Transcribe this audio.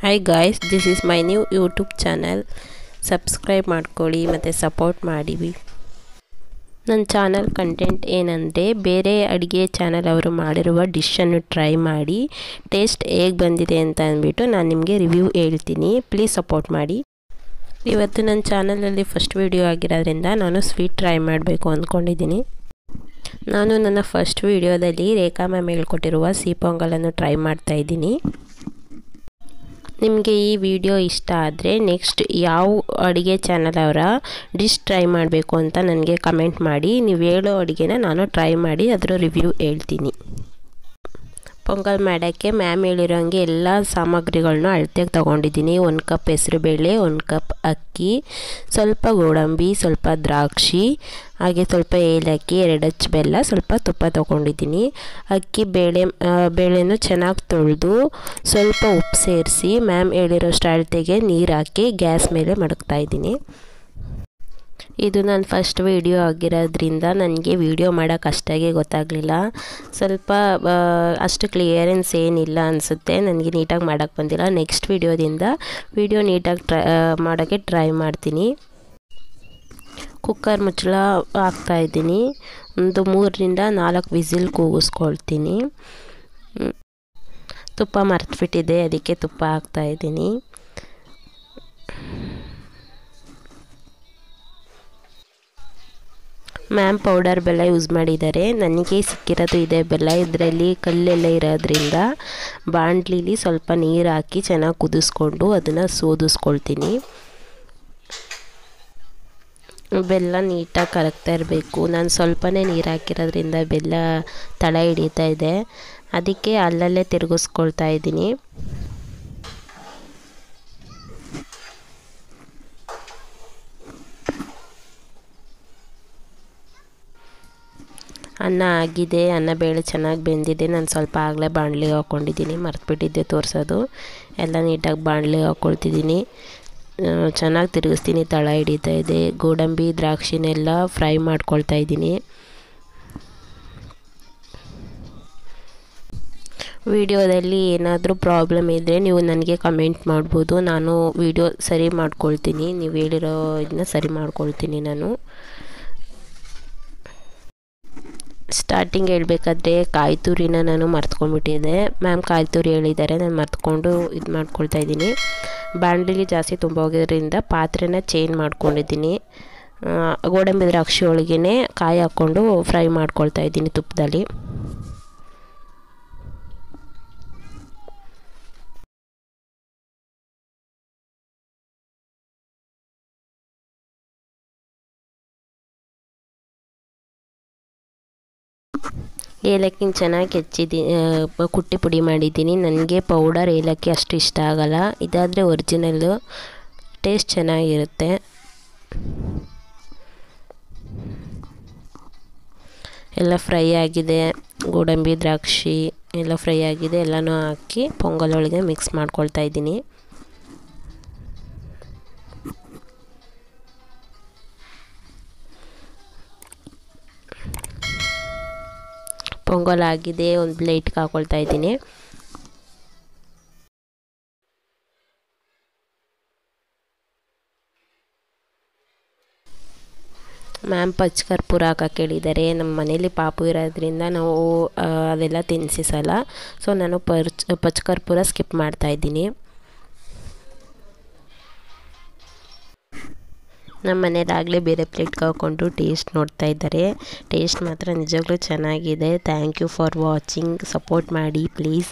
Hi guys, this is my new YouTube channel. Subscribe ಮಾಡ್ಕೊಳ್ಳಿ ಮತ್ತು support ಮಾಡಿ. ನನ್ನ ಚಾನಲ್ ಕಂಟೆಂಟ್ ಏನಂದರೆ ಬೇರೆ ಅಡುಗೆ ಚಾನಲ್ ಅವರು ಮಾಡಿರುವ ಡಿಶನ್ನು ಟ್ರೈ ಮಾಡಿ ಟೇಸ್ಟ್ ಹೇಗೆ ಬಂದಿದೆ ಅಂತ ಅಂದ್ಬಿಟ್ಟು ನಾನು ನಿಮಗೆ ರಿವ್ಯೂ ಹೇಳ್ತೀನಿ. ಪ್ಲೀಸ್ ಸಪೋರ್ಟ್ ಮಾಡಿ. ಇವತ್ತು ನನ್ನ ಚಾನಲಲ್ಲಿ ಫಸ್ಟ್ ವಿಡಿಯೋ ಆಗಿರೋದ್ರಿಂದ ನಾನು ಸ್ವೀಟ್ ಟ್ರೈ ಮಾಡಬೇಕು ಅಂದ್ಕೊಂಡಿದ್ದೀನಿ. ನಾನು ನನ್ನ ಫಸ್ಟ್ ವಿಡಿಯೋದಲ್ಲಿ ರೇಖಾ ಮ್ಯಾಮ್ ಹೇಳ್ಕೊಟ್ಟಿರುವ ಸಿಹಿ ಪೊಂಗಲನ್ನು ಟ್ರೈ ಮಾಡ್ತಾಯಿದ್ದೀನಿ. ನಿಮಗೆ ಈ ವಿಡಿಯೋ ಇಷ್ಟ ಆದರೆ ನೆಕ್ಸ್ಟ್ ಯಾವ ಅಡುಗೆ ಚಾನಲ್ ಅವರ ಡಿಶ್ ಟ್ರೈ ಮಾಡಬೇಕು ಅಂತ ನನಗೆ ಕಮೆಂಟ್ ಮಾಡಿ. ನೀವು ಹೇಳೋ ಅಡುಗೆನ ನಾನು ಟ್ರೈ ಮಾಡಿ ಅದರ ರಿವ್ಯೂ ಹೇಳ್ತೀನಿ. ಪೊಂಗಲ್ ಮಾಡೋಕ್ಕೆ ಮ್ಯಾಮ್ ಹೇಳಿರೋಂಗೆ ಎಲ್ಲ ಸಾಮಗ್ರಿಗಳನ್ನ ಅಳತೆಗೆ ತೊಗೊಂಡಿದ್ದೀನಿ. 1 ಕಪ್ ಹೆಸರುಬೇಳೆ, 1 ಕಪ್ ಅಕ್ಕಿ, ಸ್ವಲ್ಪ ಗೋಡಂಬಿ, ಸ್ವಲ್ಪ ದ್ರಾಕ್ಷಿ, ಹಾಗೆ ಸ್ವಲ್ಪ ಏಲಕ್ಕಿ, 2 ಅಚ್ಚು ಬೆಲ್ಲ, ಸ್ವಲ್ಪ ತುಪ್ಪ ತೊಗೊಂಡಿದ್ದೀನಿ. ಅಕ್ಕಿ ಬೇಳೆನೂ ಚೆನ್ನಾಗಿ ತೊಳೆದು ಸ್ವಲ್ಪ ಉಪ್ಪು ಸೇರಿಸಿ ಮ್ಯಾಮ್ ಹೇಳಿರೋಷ್ಟು ಅಳತೆಗೆ ನೀರು ಹಾಕಿ ಗ್ಯಾಸ್ ಮೇಲೆ ಮಡಗ್ತಾಯಿದ್ದೀನಿ. ಇದು ನನ್ನ ಫಸ್ಟ್ ವಿಡಿಯೋ ಆಗಿರೋದ್ರಿಂದ ನನಗೆ ವಿಡಿಯೋ ಮಾಡೋಕ್ಕೆ ಅಷ್ಟಾಗಿ ಗೊತ್ತಾಗಲಿಲ್ಲ. ಸ್ವಲ್ಪ ಅಷ್ಟು ಕ್ಲಿಯರೆನ್ಸ್ ಏನಿಲ್ಲ ಅನಿಸುತ್ತೆ. ನನಗೆ ನೀಟಾಗಿ ಮಾಡೋಕ್ಕೆ ಬಂದಿಲ್ಲ. ನೆಕ್ಸ್ಟ್ ವಿಡಿಯೋದಿಂದ ವಿಡಿಯೋ ನೀಟಾಗಿ ಮಾಡೋಕ್ಕೆ ಟ್ರೈ ಮಾಡ್ತೀನಿ. ಕುಕ್ಕರ್ ಮುಚ್ಚಳ ಹಾಕ್ತಾಯಿದ್ದೀನಿ. ಒಂದು 3ರಿಂದ 4 ವಿಸಿಲ್ ಕೂಗಿಸ್ಕೊಳ್ತೀನಿ. ತುಪ್ಪ ಮರೆತುಬಿಟ್ಟಿದೆ, ಅದಕ್ಕೆ ತುಪ್ಪ ಹಾಕ್ತಾಯಿದ್ದೀನಿ. ಮ್ಯಾಮ್ ಪೌಡರ್ ಬೆಲ್ಲ ಯೂಸ್ ಮಾಡಿದ್ದಾರೆ. ನನಗೆ ಸಿಕ್ಕಿರೋದು ಇದೆ ಬೆಲ್ಲ. ಇದರಲ್ಲಿ ಕಲ್ಲೆಲ್ಲ ಇರೋದ್ರಿಂದ ಬಾಣಲಿಲಿ ಸ್ವಲ್ಪ ನೀರು ಹಾಕಿ ಚೆನ್ನಾಗಿ ಕುದಿಸ್ಕೊಂಡು ಅದನ್ನು ಸೋದಿಸ್ಕೊಳ್ತೀನಿ. ಬೆಲ್ಲ ನೀಟಾಗಿ ಕರಗ್ತಾ ಇರಬೇಕು. ನಾನು ಸ್ವಲ್ಪನೇ ನೀರು ಹಾಕಿರೋದ್ರಿಂದ ಬೆಲ್ಲ ತಳ ಹಿಡಿತಾ ಇದೆ, ಅದಕ್ಕೆ ಅಲ್ಲಲ್ಲೇ ತಿರುಗಿಸ್ಕೊಳ್ತಾ ಇದ್ದೀನಿ. ಅನ್ನ ಆಗಿದೆ, ಅನ್ನ ಬೇಳೆ ಚೆನ್ನಾಗಿ ಬೆಂದಿದೆ. ನಾನು ಸ್ವಲ್ಪ ಆಗಲೇ ಬಾಣಲಿಗೆ ಹಾಕ್ಕೊಂಡಿದ್ದೀನಿ, ಮರೆತುಬಿಟ್ಟಿದ್ದೆ ತೋರಿಸೋದು. ಎಲ್ಲ ನೀಟಾಗಿ ಬಾಣಲಿಗೆ ಹಾಕ್ಕೊಳ್ತಿದ್ದೀನಿ. ಚೆನ್ನಾಗಿ ತಿರುಗಿಸ್ತೀನಿ, ತಳ ಹಿಡಿತಾ ಇದೆ. ಗೋಡಂಬಿ ದ್ರಾಕ್ಷಿನೆಲ್ಲ ಫ್ರೈ ಮಾಡ್ಕೊಳ್ತಾ ಇದ್ದೀನಿ. ವಿಡಿಯೋದಲ್ಲಿ ಏನಾದರೂ ಪ್ರಾಬ್ಲಮ್ ಇದ್ದರೆ ನೀವು ನನಗೆ ಕಮೆಂಟ್ ಮಾಡ್ಬೋದು. ನಾನು ವಿಡಿಯೋ ಸರಿ ಮಾಡ್ಕೊಳ್ತೀನಿ. ನೀವು ಹೇಳಿರೋ ಇದನ್ನ ಸರಿ ಮಾಡ್ಕೊಳ್ತೀನಿ. ನಾನು ಸ್ಟಾರ್ಟಿಂಗ್ ಹೇಳಬೇಕಾದ್ರೆ ಕಾಯಿ ತುರಿನ ನಾನು ಮರ್ತ್ಕೊಂಡ್ಬಿಟ್ಟಿದ್ದೆ. ಮ್ಯಾಮ್ ಕಾಯಿ ತುರಿ ಹೇಳಿದ್ದಾರೆ, ನಾನು ಮರ್ತ್ಕೊಂಡು ಇದು ಮಾಡ್ಕೊಳ್ತಾ ಇದ್ದೀನಿ. ಬಾಣಲಿಗೆ ಜಾಸ್ತಿ ತುಂಬ ಹೋಗೋದ್ರಿಂದ ಪಾತ್ರೆನ ಚೇಂಜ್ ಮಾಡ್ಕೊಂಡಿದ್ದೀನಿ. ಗೋಡಂಬಿ ದ್ರಾಕ್ಷಿ ಒಳಗೇ ಕಾಯಿ ಹಾಕ್ಕೊಂಡು ಫ್ರೈ ಮಾಡ್ಕೊಳ್ತಾ ಇದ್ದೀನಿ ತುಪ್ಪದಲ್ಲಿ. ಏಲಕ್ಕಿನ ಚೆನ್ನಾಗಿ ಕುಟ್ಟಿ ಪುಡಿ ಮಾಡಿದ್ದೀನಿ. ನನಗೆ ಪೌಡರ್ ಏಲಕ್ಕಿ ಅಷ್ಟು ಇಷ್ಟ ಆಗಲ್ಲ. ಇದಾದರೆ ಒರಿಜಿನಲ್ಲು ಟೇಸ್ಟ್ ಚೆನ್ನಾಗಿರುತ್ತೆ. ಎಲ್ಲ ಫ್ರೈ ಆಗಿದೆ, ಗೋಡಂಬಿ ದ್ರಾಕ್ಷಿ ಎಲ್ಲ ಫ್ರೈ ಆಗಿದೆ. ಎಲ್ಲನೂ ಹಾಕಿ ಪೊಂಗಲ್ ಒಳಗೆ ಮಿಕ್ಸ್ ಮಾಡ್ಕೊಳ್ತಾ ಇದ್ದೀನಿ. ಪೊಂಗಲ್ ಆಗಿದೆ, ಒಂದು ಪ್ಲೇಟ್ಗೆ ಹಾಕ್ಕೊಳ್ತಾ ಇದ್ದೀನಿ. ಮ್ಯಾಮ್ ಪಚ್ಕರ್ಪೂರ ಹಾಕಕ್ಕೆ ಹೇಳಿದ್ದಾರೆ. ನಮ್ಮ ಮನೇಲಿ ಪಾಪು ಇರೋದ್ರಿಂದ ನಾವು ಅದೆಲ್ಲ ತಿನ್ನಿಸಲ್ಲ. ಸೊ ನಾನು ಪಚ್ಕರ್ಪೂರ ಸ್ಕಿಪ್ ಮಾಡ್ತಾಯಿದ್ದೀನಿ. ನಮ್ಮ ಮನೇಲಾಗಲೇ ಬೇರೆ ಪ್ಲೇಟ್ಗೆ ಹಾಕ್ಕೊಂಡು ಟೇಸ್ಟ್ ನೋಡ್ತಾ ಇದ್ದಾರೆ. ಟೇಸ್ಟ್ ಮಾತ್ರ ನಿಜವಾಗ್ಲೂ ಚೆನ್ನಾಗಿದೆ. Thank you for watching. Support ಮಾಡಿ ಪ್ಲೀಸ್.